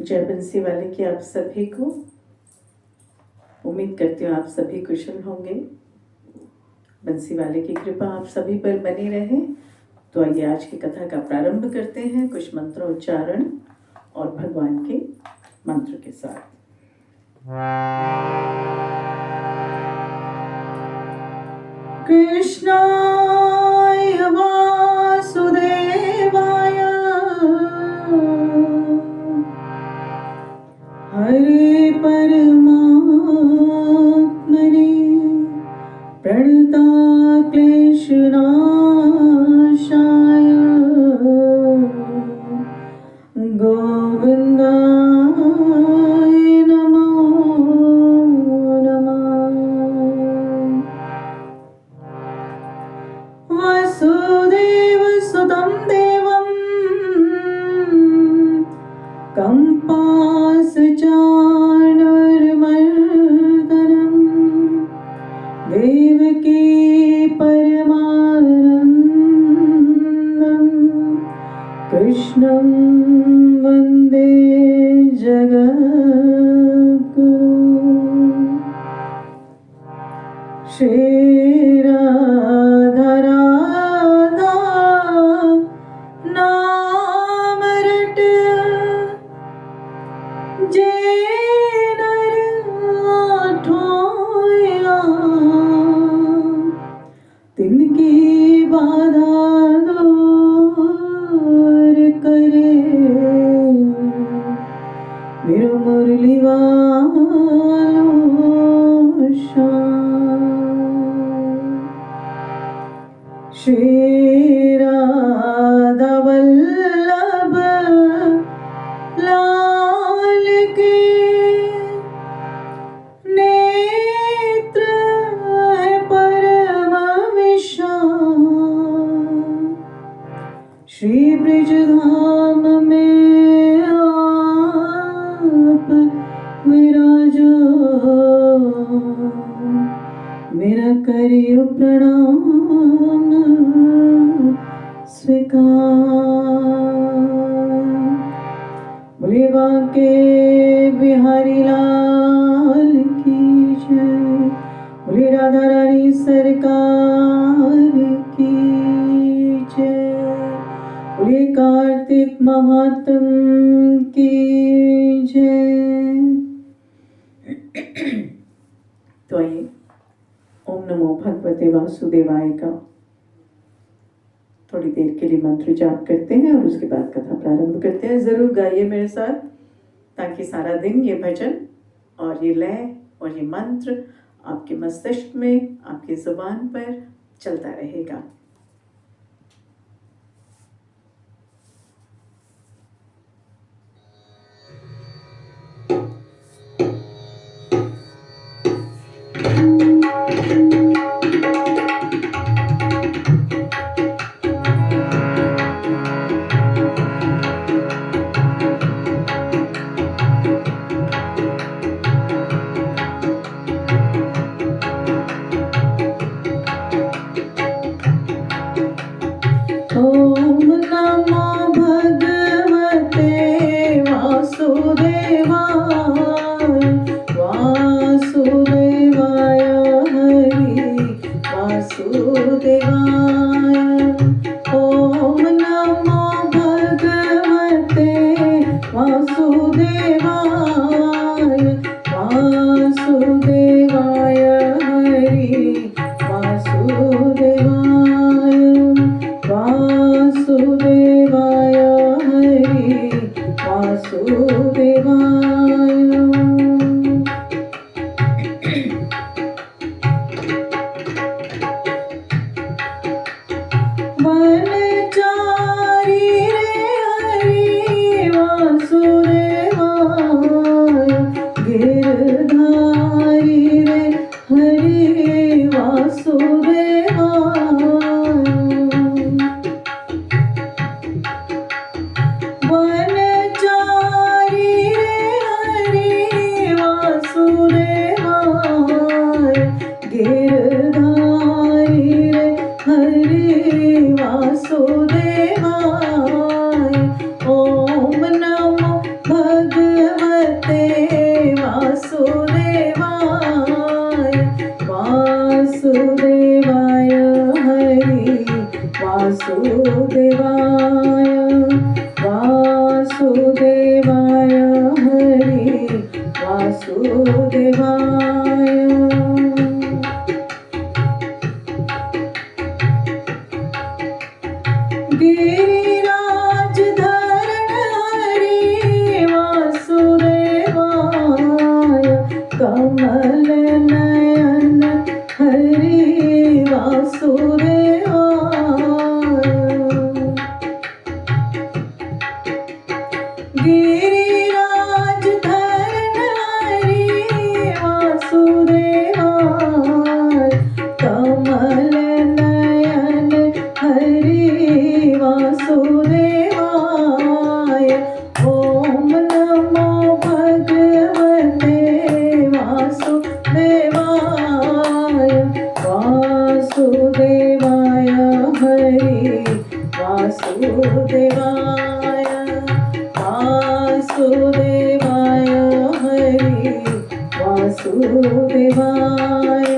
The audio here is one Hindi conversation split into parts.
जय बंसी वाले की आप सभी को। उम्मीद करती हूँ आप सभी कुशल होंगे। बंसी वाले की कृपा आप सभी पर बनी रहे। तो आइए आज की कथा का प्रारंभ करते हैं कुछ मंत्रोच्चारण और भगवान के मंत्र के साथ। कृष्णाय वासुदेवाय हरे परमात्मने प्रणता क्लेशनाशाय गोविन्दाय नमो नमः। वसुदेवसुतं देवं कंपासचाणूरमर्दनं देवकी परमानन्दं कृष्णं वन्दे जगद्गुरुं। श्रीराधा नाम रट जे नर ठोया तिनकी बाधा दूर करे मेरो मुरली वालों श्याम। श्री राधा वल्लभ लाल के नेत्र है परम विशाल। श्री ब्रजधाम में आप विराजो मेरा करियो प्रणाम स्वीकार। बोले बांके बिहारी लाल की जय। बोले राधा रानी सरकार की जय। बोले कार्तिक महात्म की जय। तो आइए ओम नमो भगवते वासुदेवाय का थोड़ी देर के लिए मंत्र जाप करते हैं और उसके बाद कथा प्रारंभ करते हैं। जरूर गाइए मेरे साथ ताकि सारा दिन ये भजन और ये लय और ये मंत्र आपके मस्तिष्क में, आपकी जुबान पर चलता रहेगा। ओम नमो भगवते वासुदेवाय वासुदेवाय हरि वासुदेवाय। ओम नमो भगवते वासुदेवाय वासुदेवाय हरि वासुदेवाय वासुदेवाय हरि वासुदेवाय। वनचारी रे हरि वासुदेवाय गिरधारी रे हरि वासुदेवाय। वनचारी रे वासुदेवाय हरि वासुदेवाय। गिरिराज धरण हरि वासुदेवाय। कमल नयन हरि वासुदेवाय। गिरिराज धरण हरि वासुदेवाय। कमल नयन हरि वासुदेवाय। ओम नमो भगवते वासुदेवाय। वासुदेवाय हरि वासुदेवाय। वासुदेवाय हरि वासुदेवाय।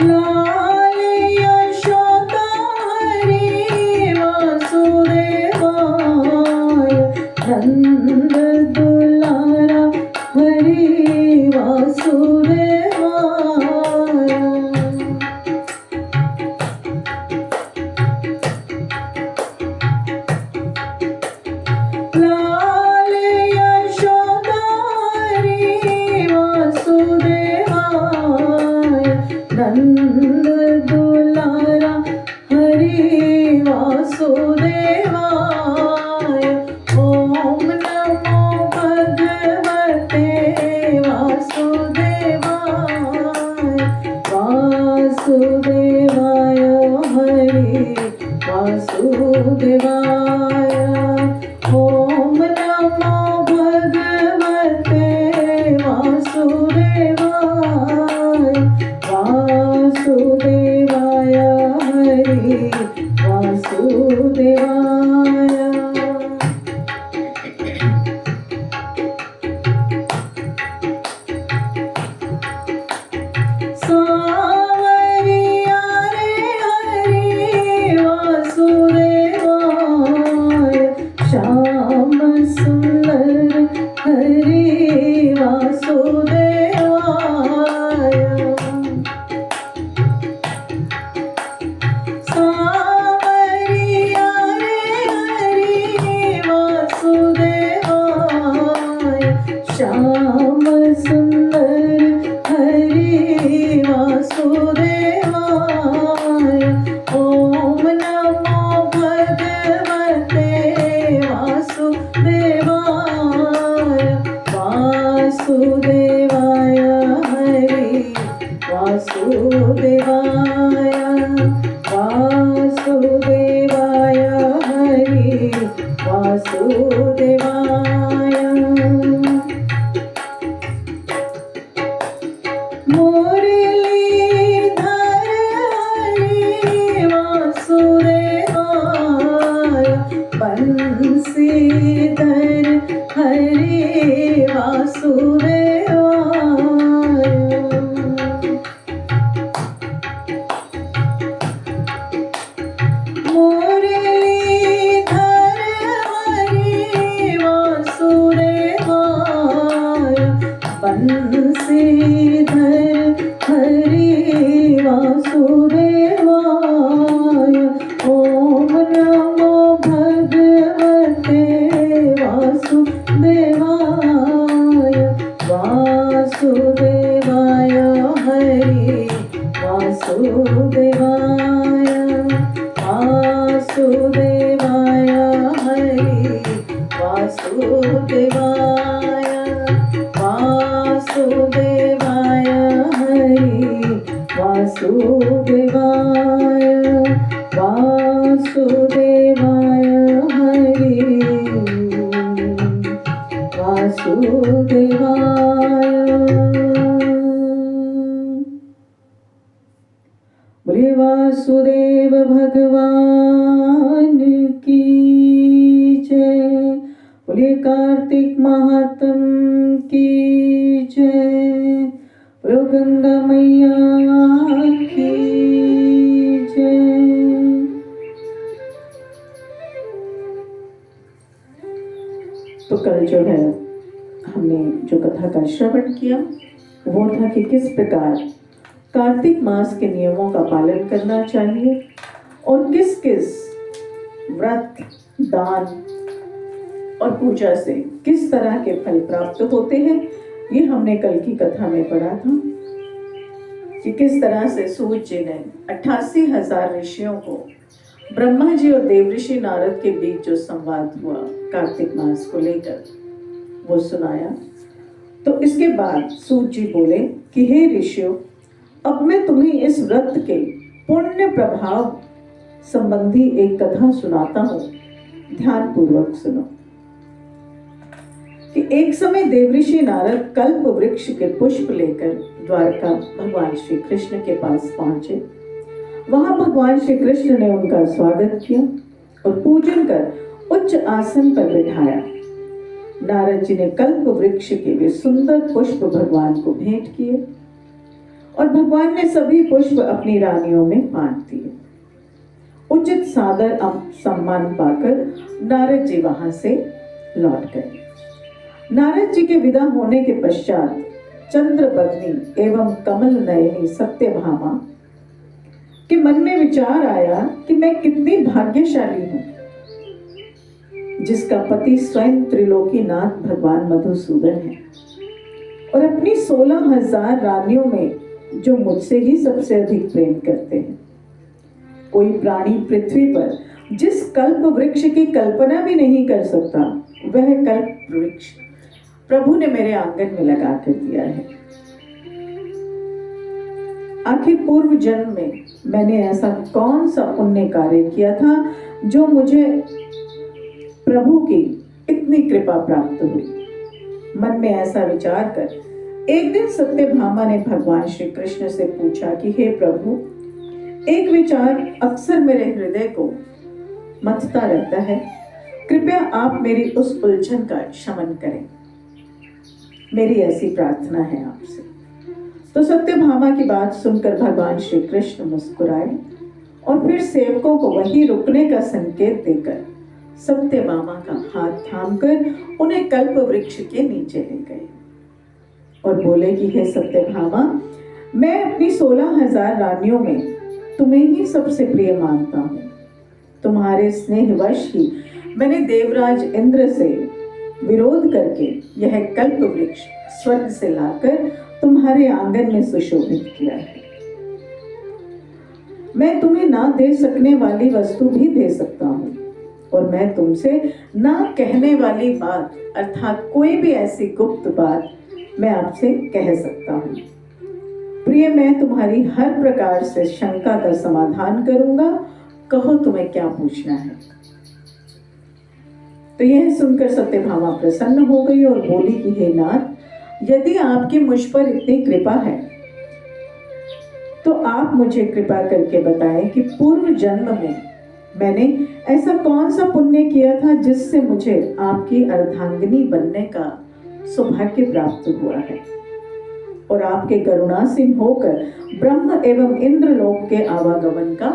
लाल यशोदा हरि वासुदेवाय। नंद दुलारा हरि वासुदेवाय। लाल यशोदा हरि वासुदेवाय। नंद दुलारा हरि वासुदेवाय। ओम नमो भगवते वासुदेवाय। वासुदेवाय हरि वासुदेवाय। ओम नमो भगवते वासुदेवाय। वासुदेवाय हरि वासुदेवाय। सावरिया रे हरि वासुदेवाय। श्याम सुंदर हरि वासुदेवाय। सावरिया रे हरि वासुदेवाय। श्याम सुंदर हरि वासुदेवाय। ओम नमो भगवते वासुदेवाय। वासुदेवाय हरि वासुदेवाय। वासुदेवाय हरि वासुदेवाय। मुरलीधर हरि वासुदेवाय। बंसीधर हरि वासुदेवाय। मुरलीधर हरि वासुदेवाय। बंसीधर हरि वासुदेवाय। ओम नमो भगवते वासुदेवाय। वासुदेवाय हरि वासुदेवाय। वासुदेवाय हरि वासुदेवाय। वासुदेवाय हरि वासुदेवाय। वासुदेवाय हरि वासुदेवाय। बोले वासुदेव भगवान की जय। बोले कार्तिक महात्म की जय। बोलो गंगा मैया की जय। तो कल जो है हमने जो कथा का श्रवण किया वो था कि किस प्रकार कार्तिक मास के नियमों का पालन करना चाहिए और किस किस व्रत, दान और पूजा से किस तरह के फल प्राप्त होते हैं। ये हमने कल की कथा में पढ़ा था कि किस तरह से सूत जी ने 88,000 ऋषियों को ब्रह्मा जी और देवऋषि नारद के बीच जो संवाद हुआ कार्तिक मास को लेकर वो सुनाया। तो इसके बाद सूत जी बोले कि हे ऋषियों, अब मैं तुम्हें इस व्रत के पुण्य प्रभाव संबंधी एक कथा सुनाता हूँ, ध्यान पूर्वक सुनो। कि एक समय देवऋषि नारद कल्प वृक्ष के पुष्प लेकर द्वारका भगवान श्री कृष्ण के पास पहुंचे। वहां भगवान श्री कृष्ण ने उनका स्वागत किया और पूजन कर उच्च आसन पर बिठाया। नारद जी ने कल्प वृक्ष के वे सुंदर पुष्प भगवान को भेंट किए और भगवान ने सभी पुष्प अपनी रानियों में बांट दिए। उचित सादर सम्मान पाकर नारद जी वहां से लौट गए। नारद जी के विदा होने के पश्चात चंद्रबदनी एवं कमल नयनी सत्यभामा के मन में विचार आया कि मैं कितनी भाग्यशाली हूं जिसका पति स्वयं त्रिलोकीनाथ भगवान मधुसूदन है और अपनी 16,000 रानियों में जो मुझसे ही सबसे अधिक प्रेम करते हैं। कोई प्राणी पृथ्वी पर जिस कल्प वृक्ष की कल्पना भी नहीं कर सकता वह कल्प वृक्ष प्रभु ने मेरे आंगन में लगा कर दिया है। आखिर पूर्व जन्म में मैंने ऐसा कौन सा पुण्य कार्य किया था जो मुझे प्रभु की इतनी कृपा प्राप्त हुई। मन में ऐसा विचार कर एक दिन सत्यभामा ने भगवान श्री कृष्ण से पूछा कि हे प्रभु, एक विचार अक्सर मेरे हृदय को मथता रहता है, कृपया आप मेरी उस उलझन का शमन करें। मेरी ऐसी प्रार्थना है आपसे। तो सत्यभामा की बात सुनकर भगवान श्री कृष्ण मुस्कुराए और फिर सेवकों को वहीं रुकने का संकेत देकर सत्यभामा का हाथ थामकर उन्हें कल्प वृक्ष के नीचे ले गए और बोले कि हे सत्यभामा, मैं अपनी 16,000 रानियों में तुम्हें ही सबसे प्रिय मानता हूँ। तुम्हारे स्नेहवश ही मैंने देवराज इंद्र से विरोध करके यह कल्प वृक्ष स्वर्ग से लाकर तुम्हारे आंगन में सुशोभित किया है। मैं तुम्हें ना दे सकने वाली वस्तु भी दे सकता हूँ और मैं तुमसे ना कहने वाली बात अर्थात कोई भी ऐसी गुप्त बात मैं आपसे कह सकता हूँ। प्रिय, मैं तुम्हारी हर प्रकार से शंका का समाधान करूंगा, कहो तुम्हें क्या पूछना है। तो यह सुनकर सत्यभामा प्रसन्न हो गई और बोली कि हे नाथ, यदि आपकी मुझ पर इतनी कृपा है तो आप मुझे कृपा करके बताएं कि पूर्व जन्म में मैंने ऐसा कौन सा पुण्य किया था जिससे मुझे आपकी अर्धांगिनी बनने का सौभाग्य प्राप्त हुआ है और आपके करुणासीन होकर ब्रह्म एवं इंद्रलोक के आवागमन का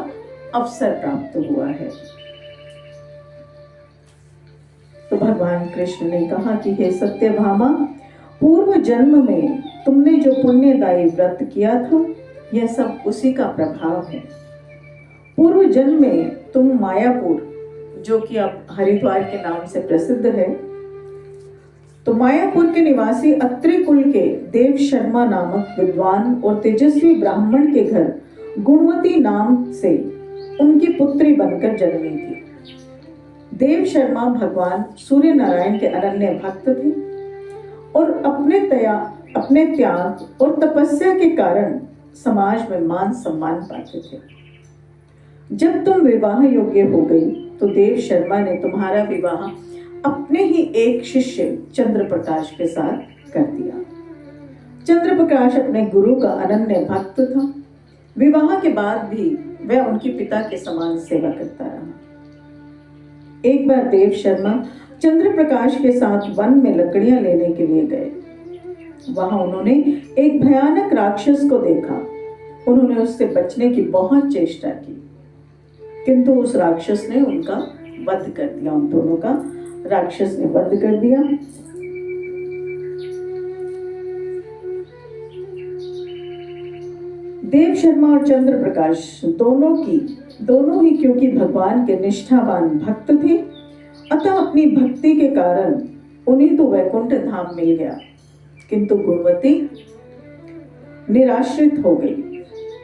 अवसर प्राप्त हुआ है। तो भगवान कृष्ण ने कहा कि हे सत्यभामा, पूर्व जन्म में तुमने जो पुण्यदायी व्रत किया था यह सब उसी का प्रभाव है। पूर्व जन्म में तुम मायापुर, जो कि अब हरिद्वार के नाम से प्रसिद्ध है, तो मायापुर के निवासी अत्रि कुल के देव शर्मा नामक विद्वान और तेजस्वी ब्राह्मण के घर गुणवती नाम से उनकी पुत्री बनकर जन्मी थी। देव शर्मा भगवान सूर्य नारायण के अनन्य भक्त थे और अपने त्याग और तपस्या के कारण समाज में मान सम्मान पाते थे। जब तुम विवाह योग्य हो गई तो देव शर्मा ने तुम्हारा विवाह अपने ही एक शिष्य चंद्रप्रकाश के साथ कर दिया। चंद्रप्रकाश अपने गुरु का अनन्य भक्त था। विवाह के बाद भी वह उनके पिता के समान सेवा करता रहा। एक बार देव शर्मा चंद्रप्रकाश के साथ वन में लकड़ियां लेने के लिए गए। वहां उन्होंने एक भयानक राक्षस को देखा। उन्होंने उससे बचने की बहुत चेष्टा की, किंतु उस राक्षस ने उनका वध कर दिया। उन दोनों का राक्षस ने वध कर दिया। देव शर्मा और चंद्र प्रकाश दोनों ही क्योंकि भगवान के निष्ठावान भक्त थे, अतः अपनी भक्ति के कारण उन्हें तो वैकुंठ धाम मिल गया, किंतु गुणवती निराश्रित हो गई।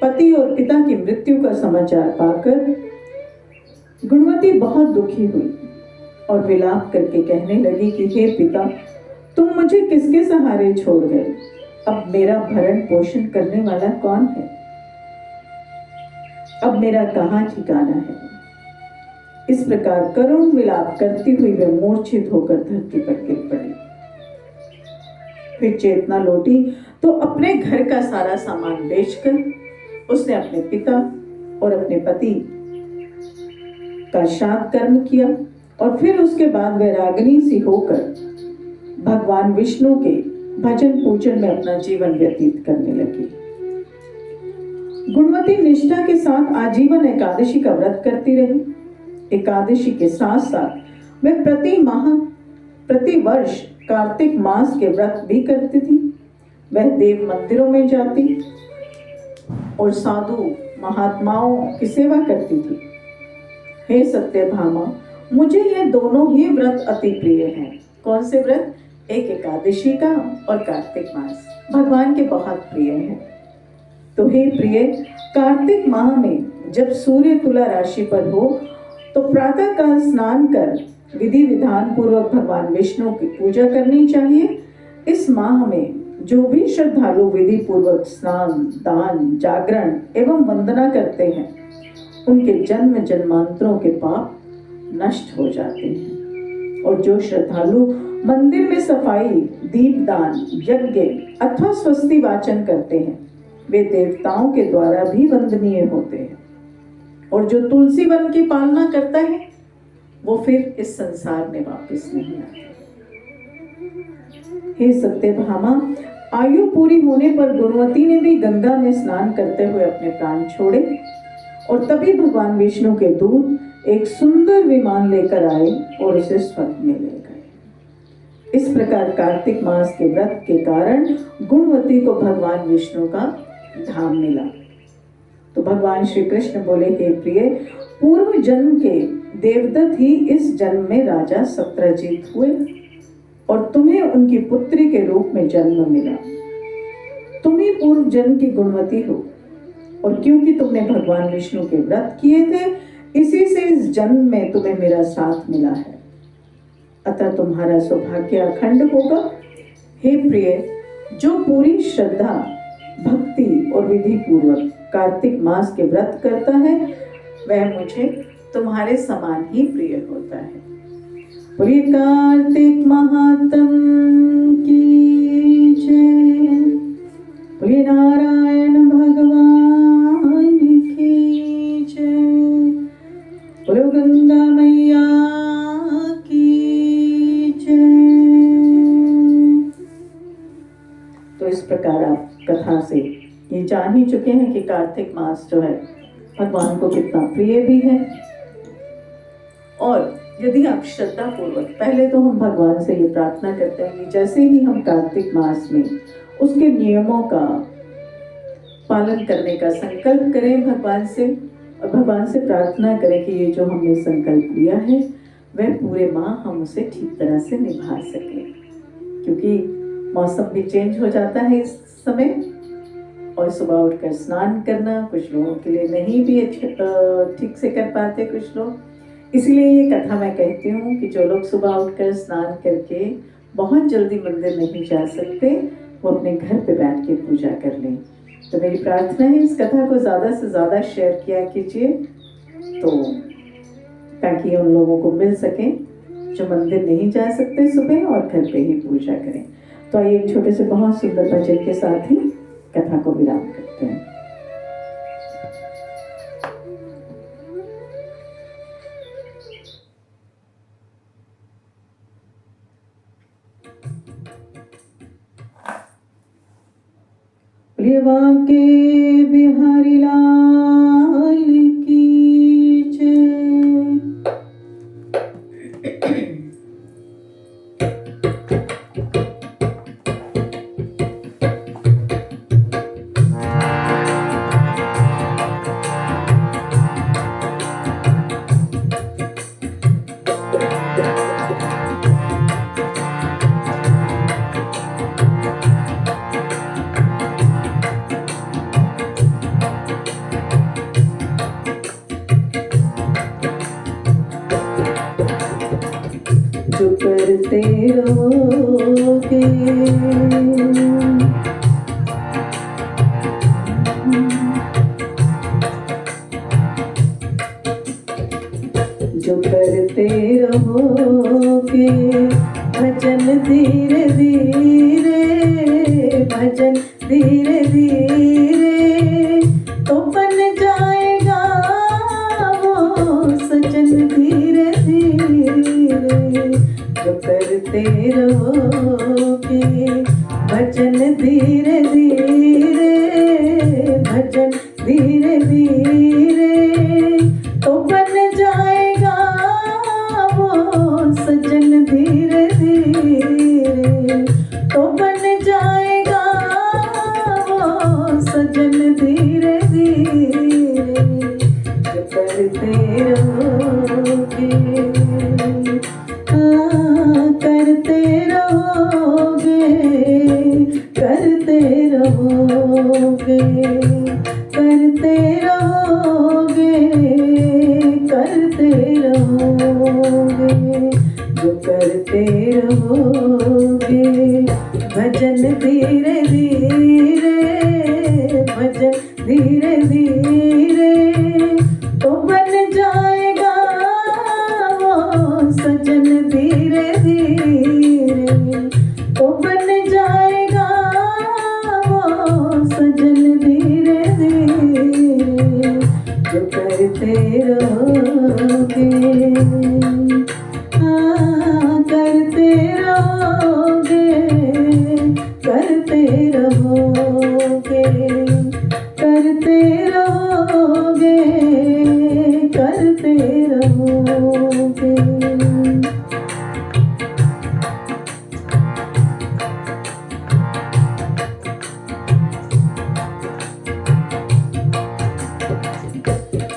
पति और पिता की मृत्यु का समाचार पाकर गुणवती बहुत दुखी हुई और विलाप करके कहने लगी कि हे पिता, तुम मुझे किसके सहारे छोड़ गए? अब मेरा भरण पोषण करने वाला कौन है? अब मेरा कहाँ ठिकाना है? इस प्रकार करुण विलाप करती हुई वह मूर्छित होकर धरती पर गिर पड़ी। फिर चेतना लौटी तो अपने घर का सारा सामान बेचकर उसने अपने पिता और अपने पति का श्राद्ध कर्म किया और फिर उसके बाद वह रागिनी सी होकर भगवान विष्णु के भजन पूजन में अपना जीवन व्यतीत करने लगी। गुणवती निष्ठा के साथ आजीवन एकादशी का व्रत करती रही। एकादशी के साथ साथ वह प्रति वर्ष कार्तिक मास के व्रत भी करती थी। वह देव मंदिरों में जाती और साधु महात्माओं की सेवा करती थी। हे सत्यभामा, मुझे ये दोनों ही व्रत अति प्रिय हैं। कौन से व्रत? एक एकादशी का और कार्तिक मास भगवान के बहुत प्रिय हैं। तो हे प्रिय, कार्तिक माह में जब सूर्य तुला राशि पर हो तो प्रातः काल स्नान कर विधि विधान पूर्वक भगवान विष्णु की पूजा करनी चाहिए। इस माह में जो भी श्रद्धालु विधि पूर्वक स्नान, दान, जागरण एवं वंदना करते हैं, उनके जन्म जन्मांतरों के पाप नष्ट हो जाते हैं। और जो श्रद्धालु मंदिर में सफाई, दीपदान, यज्ञ अथवा स्वस्ति वाचन करते हैं, वे देवताओं के द्वारा भी वंदनीय होते हैं। और जो तुलसी वन की पालना करता है, वो फिर इस संसार में वापस नहीं आता। हे सत्यभामा, आयु पूरी होने पर गुणवती ने भी गंगा में स्नान करते हुए अपने प्राण छोड़े और तभी भगवान विष्णु के दूत एक सुंदर विमान लेकर आए और उसे स्वर्ग में ले गए। इस प्रकार कार्तिक मास के व्रत के कारण गुणवती को भगवान विष्णु का धाम मिला। तो भगवान श्री कृष्ण बोले, हे प्रिय, पूर्व जन्म के देवदत्त ही इस जन्म में राजा सत्रजीत हुए और तुम्हें उनकी पुत्री के रूप में जन्म मिला। तुम ही पूर्व जन्म की गुणवती हो और क्योंकि तुमने भगवान विष्णु के व्रत किए थे, इसी से इस जन्म में तुम्हें मेरा साथ मिला है, अतः तुम्हारा सौभाग्य अखंड होगा। हे प्रिय, जो पूरी श्रद्धा, भक्ति और विधि पूर्वक कार्तिक मास के व्रत करता है, वह मुझे तुम्हारे समान ही प्रिय होता है। प्रिय कार्तिक महात्म की जय, प्रिय नारायण भगवान की जय, प्रिय गंगा मैया की जय। तो इस प्रकार आप कथा से ये जान ही चुके हैं कि कार्तिक मास जो है भगवान को कितना प्रिय भी है। और यदि आप श्रद्धा पूर्वक, पहले तो हम भगवान से ये प्रार्थना करते हैं कि जैसे ही हम कार्तिक मास में उसके नियमों का पालन करने का संकल्प करें भगवान से, और भगवान से प्रार्थना करें कि ये जो हमने संकल्प लिया है वह पूरे माह हम उसे ठीक तरह से निभा सकें, क्योंकि मौसम भी चेंज हो जाता है इस समय और सुबह उठकर स्नान करना कुछ लोगों के लिए नहीं भी ठीक से कर पाते कुछ लोग। इसलिए ये कथा मैं कहती हूँ कि जो लोग सुबह उठकर स्नान करके बहुत जल्दी मंदिर नहीं जा सकते, वो अपने घर पे बैठ के पूजा कर लें। तो मेरी प्रार्थना है इस कथा को ज़्यादा से ज़्यादा शेयर किया कीजिए, तो ताकि उन लोगों को मिल सके जो मंदिर नहीं जा सकते सुबह और घर पे ही पूजा करें। तो आइए एक छोटे से बहुत सुंदर भजन के साथ ही कथा को विराम करते हैं। के बिहारी लाल की जय। जो करते रहोगे जो करते रहोगे भजन धीरे धीरे, भजन धीरे धीरे तो बन जाएगा वो सजन धीरे धीरे। जो करते रहोगे भजन धीरे धीरे, भजन धीरे धीरे तो बन जाएगा वो सजन धीरे धीरे, तो बन जाएगा वो सजन धीरे धीरे। जो करते रहोगे करते रहोगे, करते रहोगे, करते रहोगे, करते रहोगे। जो करते रहोगे भजन धीरे धीरे, भजन धीरे धीरे तो बन जाएगा वो सजन धीरे धीरे, तो बन जाएगा वो सजन धीरे धीरे। जो करते रहोगे करते रहोगे, करते रहोगे, करते रहोगे, करते रहोगे।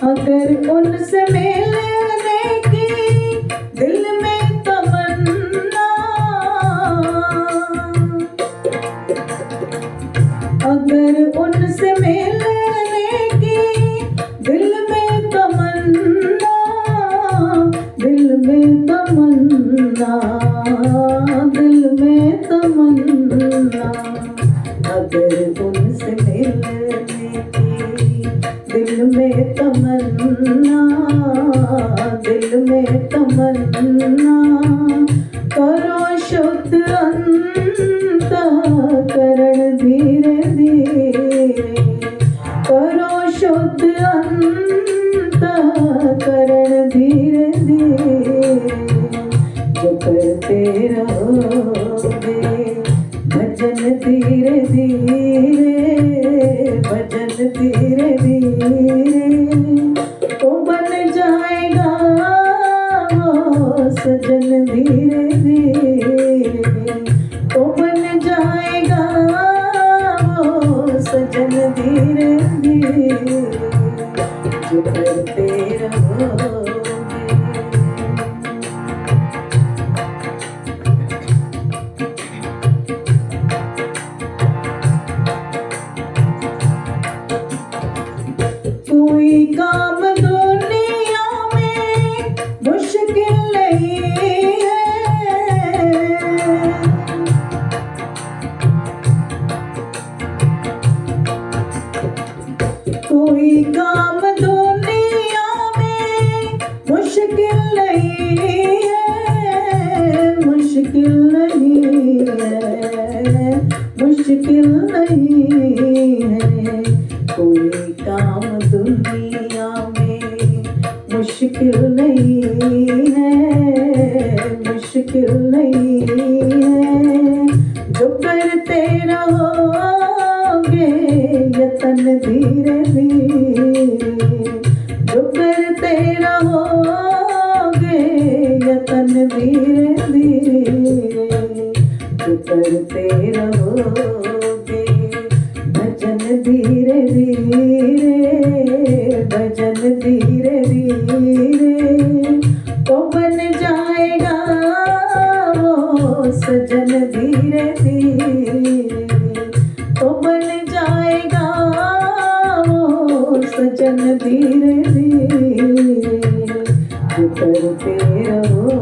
अगर उनसे मिलने की दिल में तमन्ना, अगर उनसे मिलने की दिल में तमन्ना, दिल में तमन्ना, दिल में तमन्ना। अगर उनसे मिलने की दिल में तमन्ना, दिल में तमन्ना करो शुद्ध अंतःकरण धीरे धीरे, करो शुद्ध अंतःकरण धीरे धीरे। जो करते रहोगे भजन धीरे धीरे, भजन धीरे धीरे तो बन जाएगा वो सजन धीरे धीरे, तो बन जाएगा वो सजन धीरे धीरे। जो करते रहोगे कोई काम दुनिया में मुश्किल नहीं है, कोई काम दुनिया में मुश्किल नहीं है, मुश्किल नहीं है, मुश्किल नहीं है। कोई काम दुनिया में मुश्किल नहीं है, मुश्किल नहीं है। जो करते रहोगे रतन धीरे धीरे, जो करते रहोगे यतन धीरे धीरे, जो करते रहोगे भजन धीरे धीरे, भजन धीरे धीरे, तो बन जाएगा वो सजन धीरे धीरे, तो बन जाएगा वो सजन धीरे धीरे, जो करते रहोगे।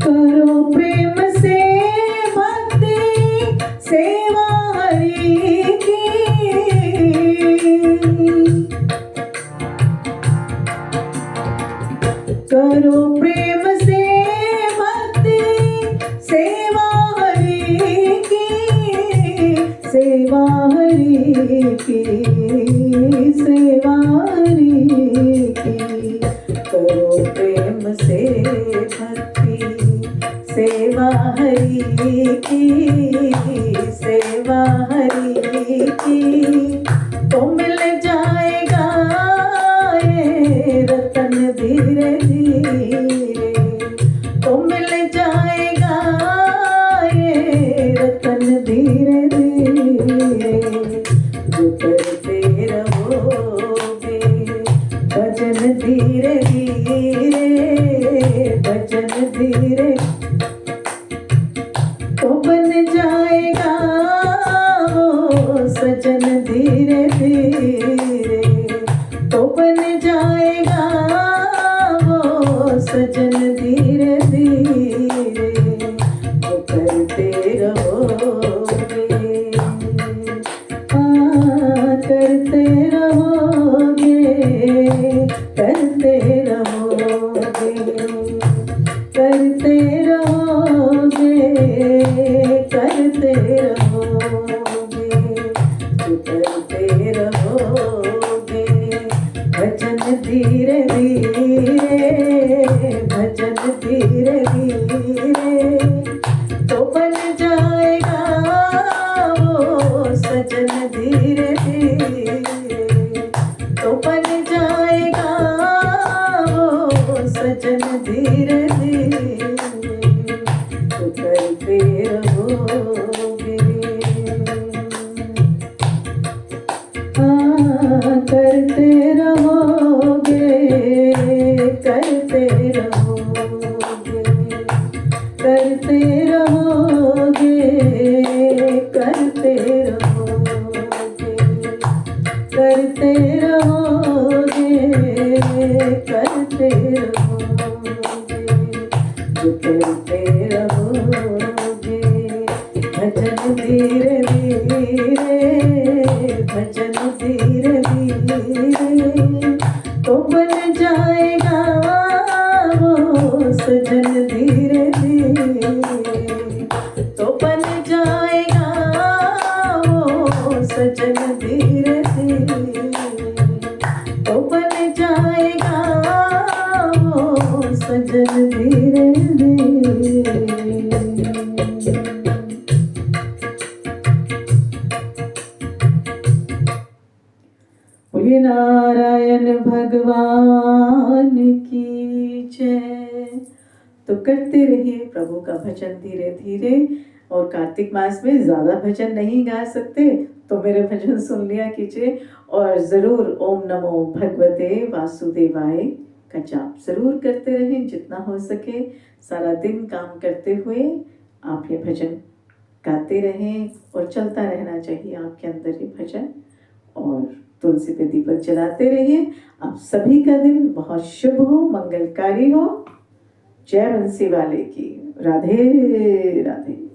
करो प्रेम से भक्ति सेवा हरि की, करो प्रेम से भक्ति सेवा हरि की, सेवा हरि की, सेवा हरि की, करो प्रेम से भक्ति सेवा हरि की, सेवा हरि की, तो मिल जाएगा ये रतन धीरे धीरे, तो मिल जाएगा ये रतन धीरे धीरे, जो करते रहोगे भजन धीरे धीरे, भजन धीरे, तो बन जाएगा वो सजन धीरे धीरे, तो बन जाएगा वो सजन धीरे धीरे, जो करते रहोगे, हाँ करते रहोगे, करते रहोगे, करते रहोगे, करते रहोगे, जो करते रहोगे भजन धीरे धीरे, भजन धीरे धीरे, तो बन जाएगा वो सजन धीरे धीरे, तो बन जाएगा वो सजन धीरे धीरे, तो करते रहोगे, हाँ करते रहोगे, करते रहोगे, करते रहोगे, करते रहोगे, करते रहोगे, करते रहोगे, जो करते रहोगे भजन धीरे धीरे, भजन धीरे धीरे, तो बन जाएगा वो सजन धीरे धीरे, तो बन जाएगा वो सजन धीरे धीरे, तो बन जाएगा वो सजन धीरे धीरे। बोलिए नारायण भगवान की जय। तो करते रहिए प्रभु का भजन धीरे धीरे, और कार्तिक मास में ज़्यादा भजन नहीं गा सकते तो मेरे भजन सुन लिया कीजिए, और ज़रूर ओम नमो भगवते वासुदेवाय का जाप ज़रूर करते रहें जितना हो सके। सारा दिन काम करते हुए आप ये भजन गाते रहें, और चलता रहना चाहिए आपके अंदर ये भजन, और तुलसी पे दीपक जलाते रहिए। आप सभी का दिन बहुत शुभ हो, मंगलकारी हो। जय बंसी वाले की। राधे राधे।